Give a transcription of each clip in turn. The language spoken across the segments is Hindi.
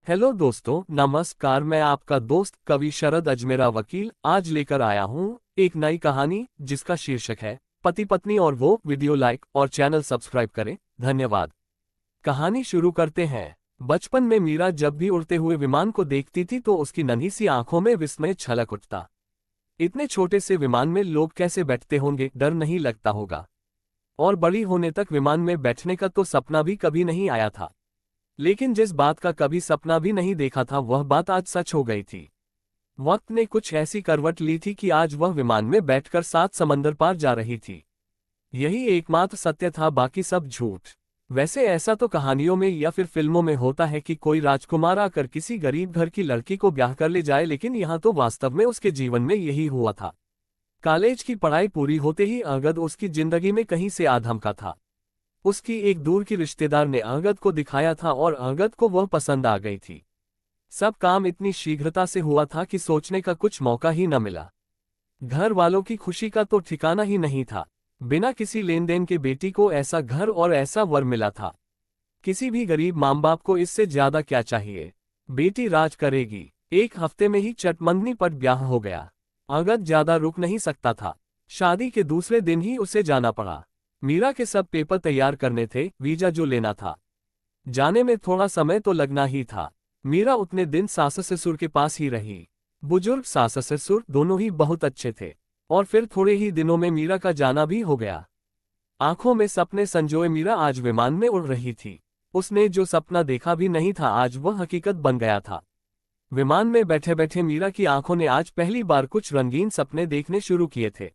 हेलो दोस्तों, नमस्कार। मैं आपका दोस्त कवि शरद अजमेरा वकील आज लेकर आया हूँ एक नई कहानी जिसका शीर्षक है पति पत्नी और वो। वीडियो लाइक और चैनल सब्सक्राइब करें, धन्यवाद। कहानी शुरू करते हैं। बचपन में मीरा जब भी उड़ते हुए विमान को देखती थी तो उसकी नन्ही सी आंखों में विस्मय छलक उठता। इतने छोटे से विमान में लोग कैसे बैठते होंगे, डर नहीं लगता होगा। और बड़ी होने तक विमान में बैठने का तो सपना भी कभी नहीं आया था। लेकिन जिस बात का कभी सपना भी नहीं देखा था वह बात आज सच हो गई थी। वक्त ने कुछ ऐसी करवट ली थी कि आज वह विमान में बैठकर 7 समंदर पार जा रही थी। यही एकमात्र सत्य था, बाकी सब झूठ। वैसे ऐसा तो कहानियों में या फिर फिल्मों में होता है कि कोई राजकुमार आकर किसी गरीब घर की लड़की को ब्याह कर ले जाए, लेकिन यहाँ तो वास्तव में उसके जीवन में यही हुआ था। कॉलेज की पढ़ाई पूरी होते ही अंगद उसकी जिंदगी में कहीं से आ धमका था। उसकी एक दूर की रिश्तेदार ने अंगद को दिखाया था और अंगद को वह पसंद आ गई थी। सब काम इतनी शीघ्रता से हुआ था कि सोचने का कुछ मौका ही न मिला। घर वालों की खुशी का तो ठिकाना ही नहीं था। बिना किसी लेन देन के बेटी को ऐसा घर और ऐसा वर मिला था। किसी भी गरीब माँ बाप को इससे ज्यादा क्या चाहिए। बेटी राज करेगी। एक हफ्ते में ही चटमंगनी पर ब्याह हो गया। अंगद ज्यादा रुक नहीं सकता था। शादी के दूसरे दिन ही उसे जाना पड़ा। मीरा के सब पेपर तैयार करने थे, वीजा जो लेना था। जाने में थोड़ा समय तो लगना ही था। मीरा उतने दिन सास ससुर के पास ही रही। बुजुर्ग सास ससुर दोनों ही बहुत अच्छे थे। और फिर थोड़े ही दिनों में मीरा का जाना भी हो गया। आंखों में सपने संजोए मीरा आज विमान में उड़ रही थी। उसने जो सपना देखा भी नहीं था आज वह हकीकत बन गया था। विमान में बैठे बैठे मीरा की आंखों ने आज पहली बार कुछ रंगीन सपने देखने शुरू किए थे।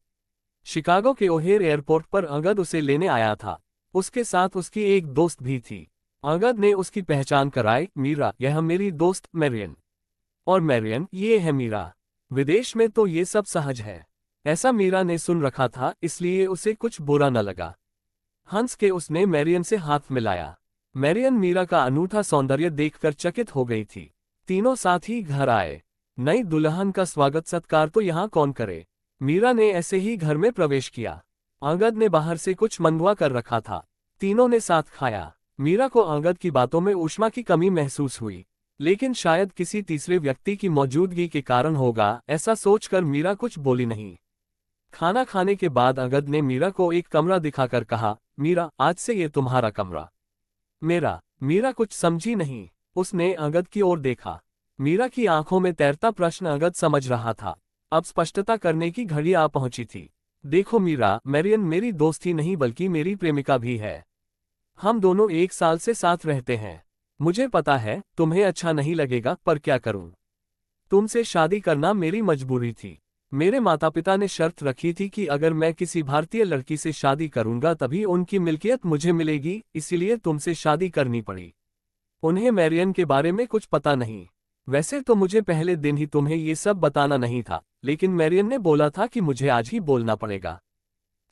शिकागो के ओहेर एयरपोर्ट पर अंगद उसे लेने आया था। उसके साथ उसकी एक दोस्त भी थी। अंगद ने उसकी पहचान कराई। मीरा, यह मेरी दोस्त मैरियन। और मैरियन, ये है मीरा। विदेश में तो ये सब सहज है। ऐसा मीरा ने सुन रखा था, इसलिए उसे कुछ बुरा न लगा। हंस के उसने मैरियन से हाथ मिलाया। मैरियन मीरा का अनूठा सौंदर्य देखकर चकित हो गई थी। तीनों साथ ही घर आए। नई दुल्हन का स्वागत सत्कार तो यहाँ कौन करे। मीरा ने ऐसे ही घर में प्रवेश किया। अंगद ने बाहर से कुछ मंगवा कर रखा था। तीनों ने साथ खाया। मीरा को अंगद की बातों में ऊष्मा की कमी महसूस हुई, लेकिन शायद किसी तीसरे व्यक्ति की मौजूदगी के कारण होगा, ऐसा सोचकर मीरा कुछ बोली नहीं। खाना खाने के बाद अंगद ने मीरा को एक कमरा दिखाकर कहा, मीरा, आज से ये तुम्हारा कमरा। मेरा? मीरा कुछ समझी नहीं। उसने अंगद की ओर देखा। मीरा की आंखों में तैरता प्रश्न अंगद समझ रहा था। अब स्पष्टता करने की घड़ी आ पहुंची थी। देखो मीरा, मैरियन मेरी दोस्त ही नहीं बल्कि मेरी प्रेमिका भी है। हम दोनों 1 साल से साथ रहते हैं। मुझे पता है तुम्हें अच्छा नहीं लगेगा, पर क्या करूं। तुमसे शादी करना मेरी मजबूरी थी। मेरे माता पिता ने शर्त रखी थी कि अगर मैं किसी भारतीय लड़की से शादी करूंगा तभी उनकी मिल्कियत मुझे मिलेगी, इसीलिए तुमसे शादी करनी पड़ी। उन्हें मैरियन के बारे में कुछ पता नहीं। वैसे तो मुझे पहले दिन ही तुम्हें ये सब बताना नहीं था, लेकिन मैरियन ने बोला था कि मुझे आज ही बोलना पड़ेगा।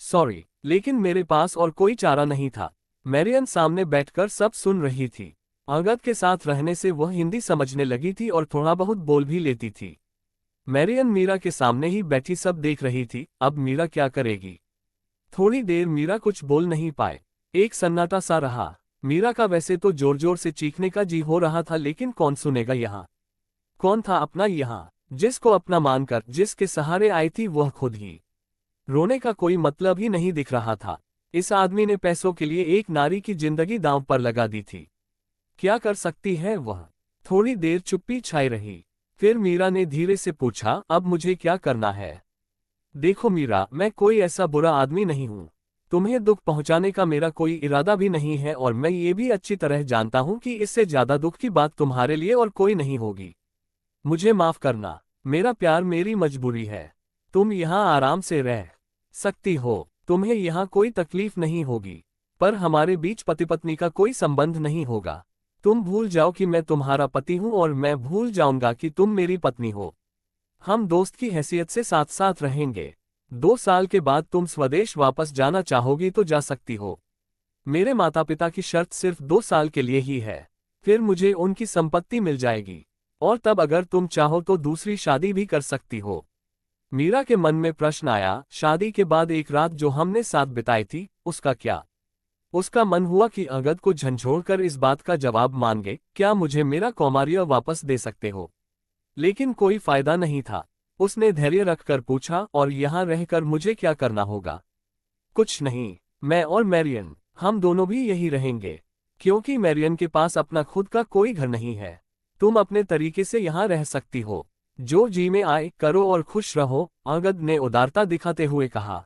सॉरी, लेकिन मेरे पास और कोई चारा नहीं था। मैरियन सामने बैठकर सब सुन रही थी। अंगद के साथ रहने से वह हिंदी समझने लगी थी और थोड़ा बहुत बोल भी लेती थी। मैरियन मीरा के सामने ही बैठी सब देख रही थी। अब मीरा क्या करेगी। थोड़ी देर मीरा कुछ बोल नहीं पाए। एक सन्नाटा सा रहा। मीरा का वैसे तो जोर जोर से चीखने का जी हो रहा था, लेकिन कौन सुनेगा यहाँ। कौन था अपना यहाँ, जिसको अपना मानकर जिसके सहारे आई थी वह खुद ही। रोने का कोई मतलब ही नहीं दिख रहा था। इस आदमी ने पैसों के लिए एक नारी की जिंदगी दांव पर लगा दी थी। क्या कर सकती है वह। थोड़ी देर चुप्पी छाई रही। फिर मीरा ने धीरे से पूछा, अब मुझे क्या करना है। देखो मीरा, मैं कोई ऐसा बुरा आदमी नहीं हूँ। तुम्हें दुख पहुंचाने का मेरा कोई इरादा भी नहीं है, और मैं ये भी अच्छी तरह जानता हूँ कि इससे ज्यादा दुख की बात तुम्हारे लिए और कोई नहीं होगी। मुझे माफ करना। मेरा प्यार मेरी मजबूरी है। तुम यहाँ आराम से रह सकती हो। तुम्हें यहाँ कोई तकलीफ नहीं होगी। पर हमारे बीच पति पत्नी का कोई संबंध नहीं होगा। तुम भूल जाओ कि मैं तुम्हारा पति हूँ और मैं भूल जाऊंगा कि तुम मेरी पत्नी हो। हम दोस्त की हैसियत से साथ साथ रहेंगे। 2 साल के बाद तुम स्वदेश वापस जाना चाहोगी तो जा सकती हो। मेरे माता पिता की शर्त सिर्फ 2 साल के लिए ही है। फिर मुझे उनकी संपत्ति मिल जाएगी, और तब अगर तुम चाहो तो दूसरी शादी भी कर सकती हो। मीरा के मन में प्रश्न आया, शादी के बाद एक रात जो हमने साथ बिताई थी, उसका क्या। उसका मन हुआ कि अंगद को झंझोड़कर इस बात का जवाब मांगे, क्या मुझे मेरा कौमार्य वापस दे सकते हो? लेकिन कोई फायदा नहीं था। उसने धैर्य रखकर पूछा, और यहाँ रहकर मुझे क्या करना होगा? कुछ नहीं, मैं और मैरियन, हम दोनों भी यही रहेंगे, क्योंकि मैरियन के पास अपना खुद का कोई घर नहीं है। तुम अपने तरीके से यहाँ रह सकती हो, जो जी में आए करो और खुश रहो, अंगद ने उदारता दिखाते हुए कहा।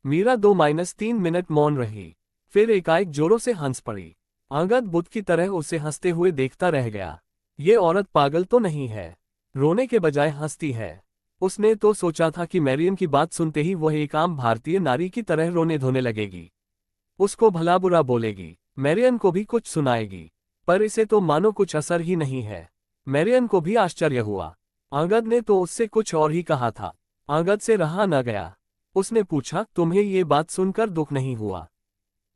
मीरा 2-3 मिनट मौन रही, फिर एकाएक जोरों से हंस पड़ी। अंगद बुद्ध की तरह उसे हंसते हुए देखता रह गया। ये औरत पागल तो नहीं है, रोने के बजाय हंसती है। उसने तो सोचा था कि मैरियन की बात सुनते ही वह एक आम भारतीय नारी की तरह रोने धोने लगेगी, उसको भला बुरा बोलेगी, मैरियन को भी कुछ सुनाएगी। पर इसे तो मानो कुछ असर ही नहीं है। मैरियन को भी आश्चर्य हुआ। अंगद ने तो उससे कुछ और ही कहा था। अंगद से रहा न गया। उसने पूछा, तुम्हें ये बात सुनकर दुख नहीं हुआ?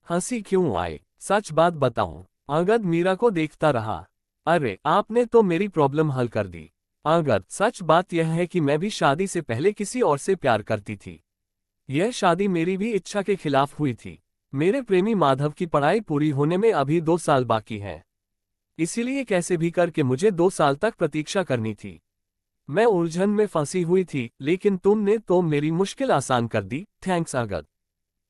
हंसी क्यों आए? सच बात बताऊं? अंगद मीरा को देखता रहा। अरे, आपने तो मेरी प्रॉब्लम हल कर दी। अंगद, सच बात यह है कि मैं भी शादी से पहले किसी और से प्यार करती थी। यह शादी मेरी भी इच्छा के खिलाफ हुई थी। मेरे प्रेमी माधव की पढ़ाई पूरी होने में अभी 2 साल बाकी है, इसीलिए कैसे भी करके मुझे 2 साल तक प्रतीक्षा करनी थी। मैं उलझन में फंसी हुई थी, लेकिन तुमने तो मेरी मुश्किल आसान कर दी। थैंक्स अंगद,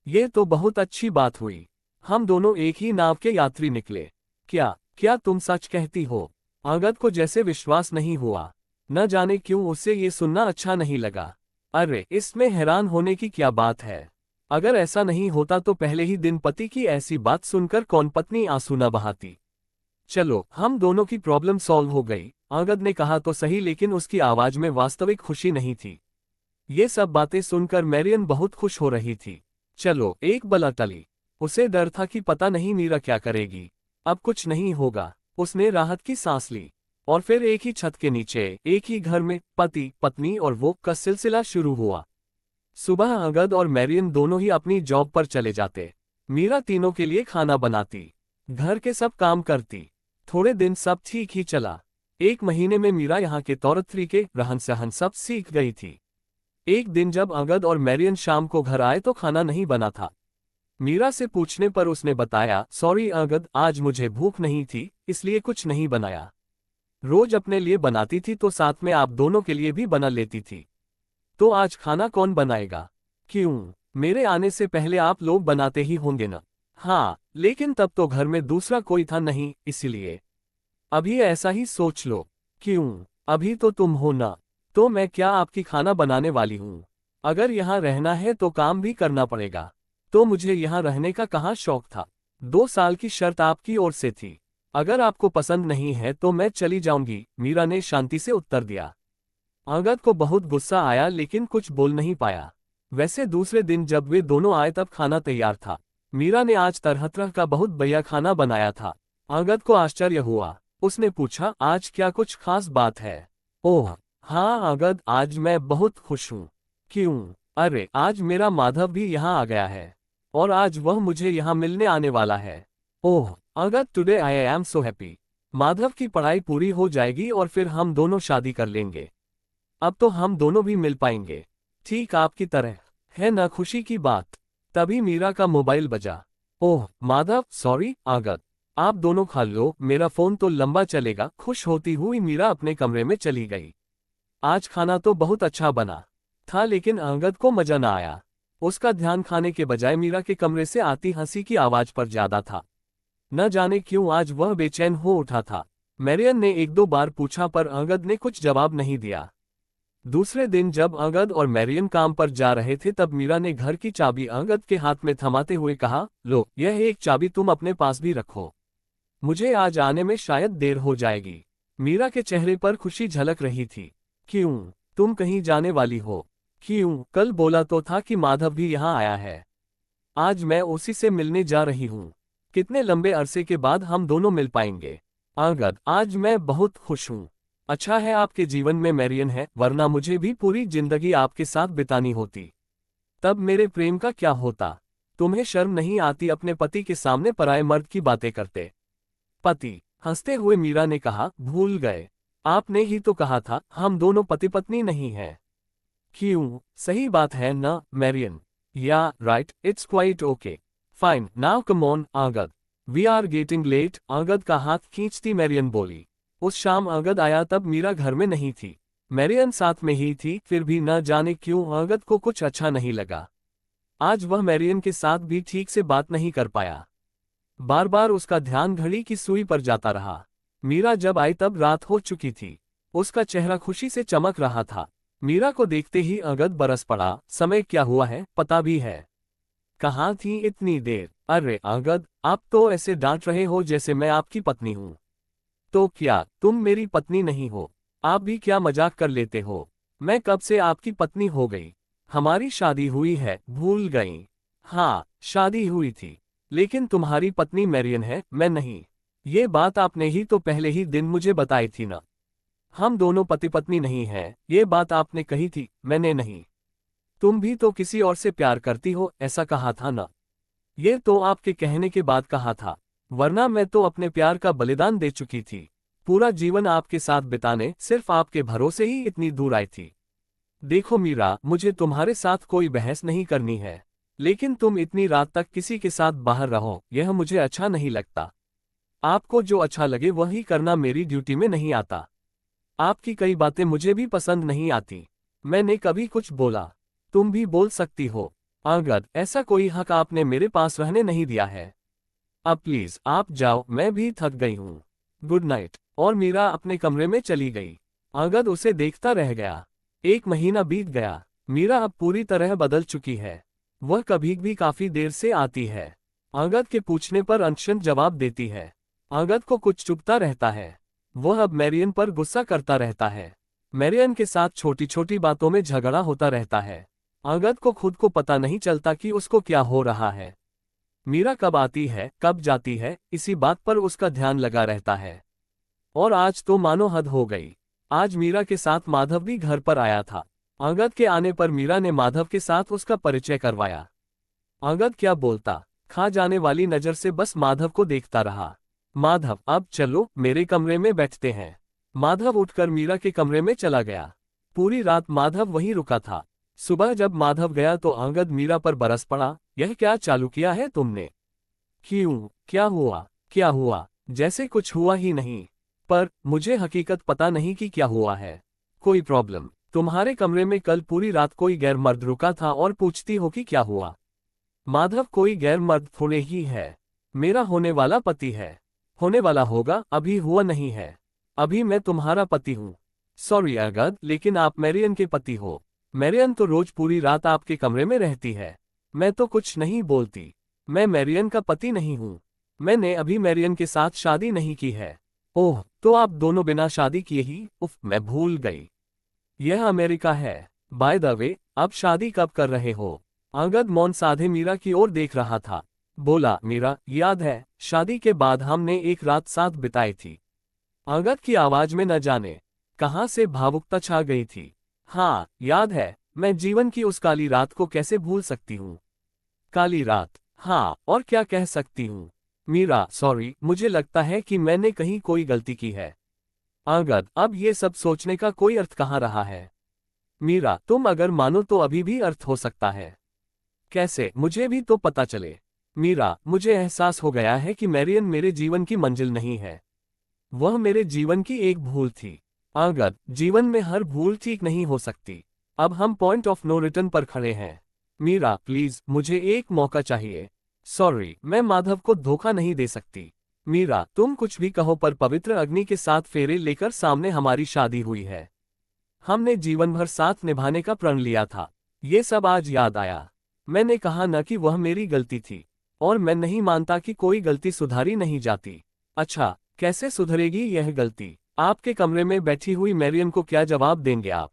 ये तो बहुत अच्छी बात हुई। हम दोनों एक ही नाव के यात्री निकले। क्या क्या तुम सच कहती हो? अंगद को जैसे विश्वास नहीं हुआ। न जाने क्यों उसे ये सुनना अच्छा नहीं लगा। अरे, इसमें हैरान होने की क्या बात है? अगर ऐसा नहीं होता तो पहले ही दिन पति की ऐसी बात सुनकर कौन पत्नी आंसू न बहाती। चलो, हम दोनों की प्रॉब्लम सॉल्व हो गई, अंगद ने कहा तो सही, लेकिन उसकी आवाज में वास्तविक खुशी नहीं थी। ये सब बातें सुनकर मैरियन बहुत खुश हो रही थी। चलो, एक बला टली। उसे डर था कि पता नहीं मीरा क्या करेगी। अब कुछ नहीं होगा। उसने राहत की सांस ली। और फिर एक ही छत के नीचे, एक ही घर में पति पत्नी और वो का सिलसिला शुरू हुआ। सुबह अंगद और मैरियन दोनों ही अपनी जॉब पर चले जाते। मीरा तीनों के लिए खाना बनाती, घर के सब काम करती। थोड़े दिन सब ठीक ही चला। 1 महीने में मीरा यहाँ के तौर तरीके, रहन सहन सब सीख गई थी। एक दिन जब अंगद और मैरियन शाम को घर आए तो खाना नहीं बना था। मीरा से पूछने पर उसने बताया, सॉरी अंगद, आज मुझे भूख नहीं थी, इसलिए कुछ नहीं बनाया। रोज अपने लिए बनाती थी तो साथ में आप दोनों के लिए भी बना लेती थी। तो आज खाना कौन बनाएगा? क्यों, मेरे आने से पहले आप लोग बनाते ही होंगे ना? हाँ, लेकिन तब तो घर में दूसरा कोई था नहीं, इसीलिए। अभी ऐसा ही सोच लो। क्यों, अभी तो तुम हो ना, तो मैं क्या आपकी खाना बनाने वाली हूँ? अगर यहाँ रहना है तो काम भी करना पड़ेगा। तो मुझे यहाँ रहने का कहाँ शौक था? 2 साल की शर्त आपकी ओर से थी। अगर आपको पसंद नहीं है तो मैं चली जाऊंगी, मीरा ने शांति से उत्तर दिया। अंगद को बहुत गुस्सा आया, लेकिन कुछ बोल नहीं पाया। वैसे दूसरे दिन जब वे दोनों आए तब खाना तैयार था। मीरा ने आज तरह तरह का बहुत बढ़िया खाना बनाया था। अंगद को आश्चर्य हुआ। उसने पूछा, आज क्या कुछ खास बात है? ओह हाँ अंगद, आज मैं बहुत खुश हूँ। क्यों? अरे, आज मेरा माधव भी यहाँ आ गया है, और आज वह मुझे यहाँ मिलने आने वाला है। Oh Angad, today I am so happy. Madhav की पढ़ाई पूरी हो जाएगी और फिर हम दोनों शादी कर लेंगे। अब तो हम दोनों भी मिल पाएंगे, ठीक आपकी तरह। है ना खुशी की बात? तभी मीरा का मोबाइल बजा। ओह माधव, सॉरी अंगद, आप दोनों खा लो, मेरा फोन तो लंबा चलेगा। खुश होती हुई मीरा अपने कमरे में चली गई। आज खाना तो बहुत अच्छा बना था, लेकिन अंगद को मजा न आया। उसका ध्यान खाने के बजाय मीरा के कमरे से आती हंसी की आवाज पर ज्यादा था। न जाने क्यों आज वह बेचैन हो उठा था। मैरियन ने 1-2 बार पूछा पर अंगद ने कुछ जवाब नहीं दिया। दूसरे दिन जब अंगद और मैरियन काम पर जा रहे थे तब मीरा ने घर की चाबी अंगद के हाथ में थमाते हुए कहा, लो, यह एक चाबी तुम अपने पास भी रखो, मुझे आज आने में शायद देर हो जाएगी। मीरा के चेहरे पर खुशी झलक रही थी। क्यों, तुम कहीं जाने वाली हो? क्यों, कल बोला तो था कि माधव भी यहाँ आया है। आज मैं उसी से मिलने जा रही हूँ। कितने लंबे अरसे के बाद हम दोनों मिल पाएंगे। अंगद, आज मैं बहुत खुश हूँ। अच्छा है आपके जीवन में मैरियन है, वरना मुझे भी पूरी जिंदगी आपके साथ बितानी होती। तब मेरे प्रेम का क्या होता? तुम्हें शर्म नहीं आती अपने पति के सामने पराये मर्द की बातें करते? पति, हंसते हुए मीरा ने कहा, भूल गए, आपने ही तो कहा था हम दोनों पति पत्नी नहीं हैं। क्यों, सही बात है ना Marion? Yeah right, it's quite okay. Fine now come on Angad, we are getting late. Angad का हाथ खींचती मैरियन बोली। उस शाम अंगद आया तब मीरा घर में नहीं थी। मैरियन साथ में ही थी, फिर भी न जाने क्यों अंगद को कुछ अच्छा नहीं लगा। आज वह मैरियन के साथ भी ठीक से बात नहीं कर पाया। बार बार उसका ध्यान घड़ी की सुई पर जाता रहा। मीरा जब आई तब रात हो चुकी थी। उसका चेहरा खुशी से चमक रहा था। मीरा को देखते ही अंगद बरस पड़ा। समय क्या हुआ है पता भी है? कहाँ थी इतनी देर? अरे अंगद, आप तो ऐसे डांट रहे हो जैसे मैं आपकी पत्नी हूँ। तो क्या तुम मेरी पत्नी नहीं हो? आप भी क्या मजाक कर लेते हो? मैं कब से आपकी पत्नी हो गई? हमारी शादी हुई है, भूल गई? हाँ, शादी हुई थी, लेकिन तुम्हारी पत्नी मैरियन है, मैं नहीं। ये बात आपने ही तो पहले ही दिन मुझे बताई थी ना। हम दोनों पति पत्नी नहीं हैं, ये बात आपने कही थी, मैंने नहीं। तुम भी तो किसी और से प्यार करती हो, ऐसा कहा था ना? ये तो आपके कहने के बाद कहा था, वरना मैं तो अपने प्यार का बलिदान दे चुकी थी। पूरा जीवन आपके साथ बिताने सिर्फ आपके भरोसे ही इतनी दूर आई थी। देखो मीरा, मुझे तुम्हारे साथ कोई बहस नहीं करनी है, लेकिन तुम इतनी रात तक किसी के साथ बाहर रहो, यह मुझे अच्छा नहीं लगता। आपको जो अच्छा लगे वही करना मेरी ड्यूटी में नहीं आता। आपकी कई बातें मुझे भी पसंद नहीं आती। मैंने कभी कुछ बोला? तुम भी बोल सकती हो। अंगद, ऐसा कोई हक आपने मेरे पास रहने नहीं दिया है। अब प्लीज आप जाओ, मैं भी थक गई हूँ। Good night. और मीरा अपने कमरे में चली गई। अंगद उसे देखता रह गया। 1 महीना बीत गया। मीरा अब पूरी तरह बदल चुकी है। वह कभी भी काफी देर से आती है। अंगद के पूछने पर अनशन जवाब देती है। अंगद को कुछ चुभता रहता है। वह अब मैरियन पर गुस्सा करता रहता है। मैरियन के साथ छोटी छोटी बातों में झगड़ा होता रहता है। अंगद को खुद को पता नहीं चलता कि उसको क्या हो रहा है। मीरा कब आती है कब जाती है, इसी बात पर उसका ध्यान लगा रहता है। और आज तो मानो हद हो गई। आज मीरा के साथ माधव भी घर पर आया था। अंगद के आने पर मीरा ने माधव के साथ उसका परिचय करवाया। अंगद क्या बोलता, खा जाने वाली नजर से बस माधव को देखता रहा। माधव, अब चलो मेरे कमरे में बैठते हैं। माधव उठकर मीरा के कमरे में चला गया। पूरी रात माधव वहीं रुका था। सुबह जब माधव गया तो अंगद मीरा पर बरस पड़ा। यह क्या चालू किया है तुमने? क्यों, क्या हुआ? क्या हुआ? जैसे कुछ हुआ ही नहीं। पर मुझे हकीकत पता नहीं कि क्या हुआ है। कोई प्रॉब्लम? तुम्हारे कमरे में कल पूरी रात कोई गैर मर्द रुका था और पूछती हो कि क्या हुआ? माधव, कोई गैर मर्द थोड़े ही है। मेरा होने वाला पति है। होने वाला होगा, अभी हुआ नहीं है। अभी मैं तुम्हारा पति हूँ। सॉरी अंगद, लेकिन आप मैरियन के पति हो। मैरियन तो रोज पूरी रात आपके कमरे में रहती है। मैं तो कुछ नहीं बोलती। मैं मैरियन का पति नहीं हूँ। मैंने अभी मैरियन के साथ शादी नहीं की है। ओह, तो आप दोनों बिना शादी किए ही? उफ, मैं भूल गई। यह अमेरिका है। बाय द वे, अब शादी कब कर रहे हो? अंगद मौन साधे मीरा की ओर देख रहा था। बोला, मीरा, याद है शादी के बाद हमने एक रात साथ बिताई थी? अंगद की आवाज में न जाने कहां से भावुकता छा गई थी। हाँ याद है, मैं जीवन की उस काली रात को कैसे भूल सकती हूँ? काली रात? हाँ, और क्या कह सकती हूँ। मीरा, सॉरी, मुझे लगता है कि मैंने कहीं कोई गलती की है। अंगद, अब ये सब सोचने का कोई अर्थ कहाँ रहा है? मीरा, तुम अगर मानो तो अभी भी अर्थ हो सकता है। कैसे? मुझे भी तो पता चले। मीरा, मुझे एहसास हो गया है कि मैरियन मेरे जीवन की मंजिल नहीं है। वह मेरे जीवन की एक भूल थी। अंगद, जीवन में हर भूल ठीक नहीं हो सकती। अब हम पॉइंट ऑफ नो रिटर्न पर खड़े हैं। मीरा, प्लीज, मुझे एक मौका चाहिए। सॉरी, मैं माधव को धोखा नहीं दे सकती। मीरा, तुम कुछ भी कहो पर पवित्र अग्नि के साथ फेरे लेकर सामने हमारी शादी हुई है। हमने जीवन भर साथ निभाने का प्रण लिया था। ये सब आज याद आया। मैंने कहा न कि वह मेरी गलती थी, और मैं नहीं मानता कि कोई गलती सुधारी नहीं जाती। अच्छा, कैसे सुधरेगी यह गलती? आपके कमरे में बैठी हुई मैरियन को क्या जवाब देंगे आप?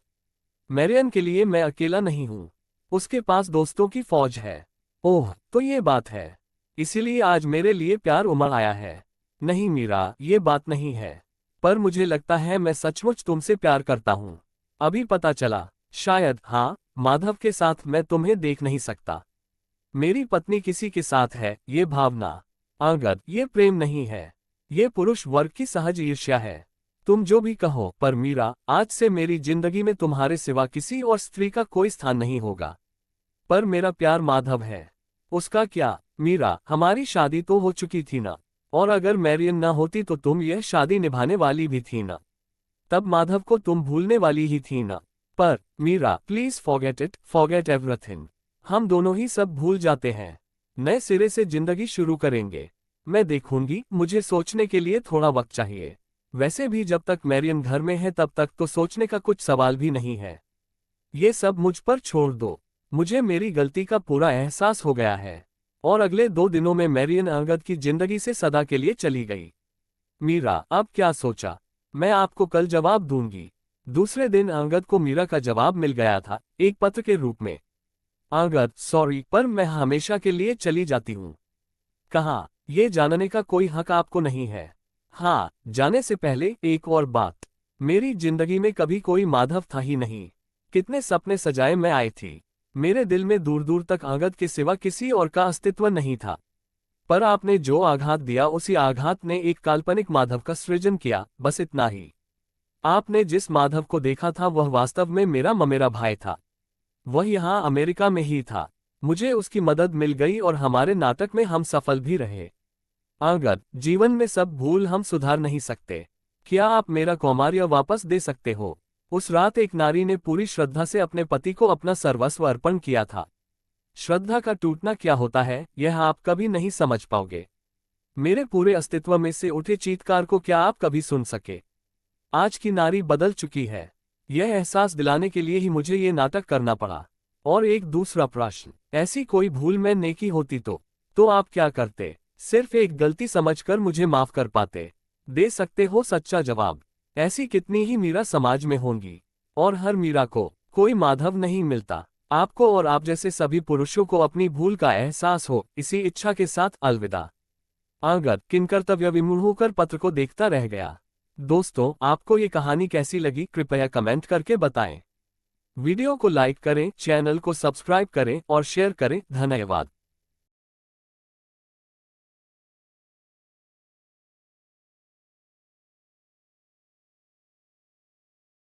मैरियन के लिए मैं अकेला नहीं हूँ। उसके पास दोस्तों की फौज है। ओह, तो ये बात है। इसीलिए आज मेरे लिए प्यार उमड़ आया है। नहीं मीरा, ये बात नहीं है। पर मुझे लगता है मैं सचमुच तुमसे प्यार करता हूँ। अभी पता चला। शायद हाँ, माधव के साथ मैं तुम्हें देख नहीं सकता। मेरी पत्नी किसी के साथ है, ये भावना। अंगद, ये प्रेम नहीं है। ये पुरुष वर्ग की सहज ईर्ष्या है। तुम जो भी कहो, पर मीरा, आज से मेरी जिंदगी में तुम्हारे सिवा किसी और स्त्री का कोई स्थान नहीं होगा। पर मेरा प्यार माधव है। उसका क्या? मीरा, हमारी शादी तो हो चुकी थी ना। और अगर मैरियन ना होती तो तुम यह शादी निभाने वाली भी थी ना। तब माधव को तुम भूलने वाली ही थी ना। पर Meera, please forget it, forget everything. हम दोनों ही सब भूल जाते हैं। नए सिरे से जिंदगी शुरू करेंगे। मैं देखूंगी, मुझे सोचने के लिए थोड़ा वक्त चाहिए। वैसे भी जब तक मैरियन घर में है तब तक तो सोचने का कुछ सवाल भी नहीं है। ये सब मुझ पर छोड़ दो। मुझे मेरी गलती का पूरा एहसास हो गया है। और अगले 2 दिनों में मैरियन अंगद की जिंदगी से सदा के लिए चली गई। मीरा, अब क्या सोचा? मैं आपको कल जवाब दूंगी। दूसरे दिन अंगद को मीरा का जवाब मिल गया था, एक पत्र के रूप में। अंगद, सॉरी, पर मैं हमेशा के लिए चली जाती हूँ। कहा, यह जानने का कोई हक आपको नहीं है। हाँ, जाने से पहले एक और बात। मेरी जिंदगी में कभी कोई माधव था ही नहीं। कितने सपने सजाए मैं आई थी। मेरे दिल में दूर दूर तक अंगद के सिवा किसी और का अस्तित्व नहीं था। पर आपने जो आघात दिया उसी आघात ने एक काल्पनिक माधव का सृजन किया, बस इतना ही। आपने जिस माधव को देखा था वह वास्तव में मेरा ममेरा भाई था। वह यहाँ अमेरिका में ही था। मुझे उसकी मदद मिल गई और हमारे नाटक में हम सफल भी रहे। अंगद, जीवन में सब भूल हम सुधार नहीं सकते। क्या आप मेरा कौमार्य वापस दे सकते हो? उस रात एक नारी ने पूरी श्रद्धा से अपने पति को अपना सर्वस्व अर्पण किया था। श्रद्धा का टूटना क्या होता है यह आप कभी नहीं समझ पाओगे। मेरे पूरे अस्तित्व में से उठे चीत्कार को क्या आप कभी सुन सके? आज की नारी बदल चुकी है। यह एहसास दिलाने के लिए ही मुझे ये नाटक करना पड़ा। और एक दूसरा प्रश्न, ऐसी कोई भूल में नेकी होती तो आप क्या करते? सिर्फ एक गलती समझकर मुझे माफ कर पाते। दे सकते हो सच्चा जवाब। ऐसी कितनी ही मीरा समाज में होंगी। और हर मीरा को कोई माधव नहीं मिलता। आपको और आप जैसे सभी पुरुषों को अपनी भूल का एहसास हो, इसी इच्छा के साथ अलविदा। अंगद किंकर्तव्य विमूढ़ होकर पत्र को देखता रह गया। दोस्तों, आपको ये कहानी कैसी लगी कृपया कमेंट करके बताएं। वीडियो को लाइक करें, चैनल को सब्सक्राइब करें और शेयर करें। धन्यवाद।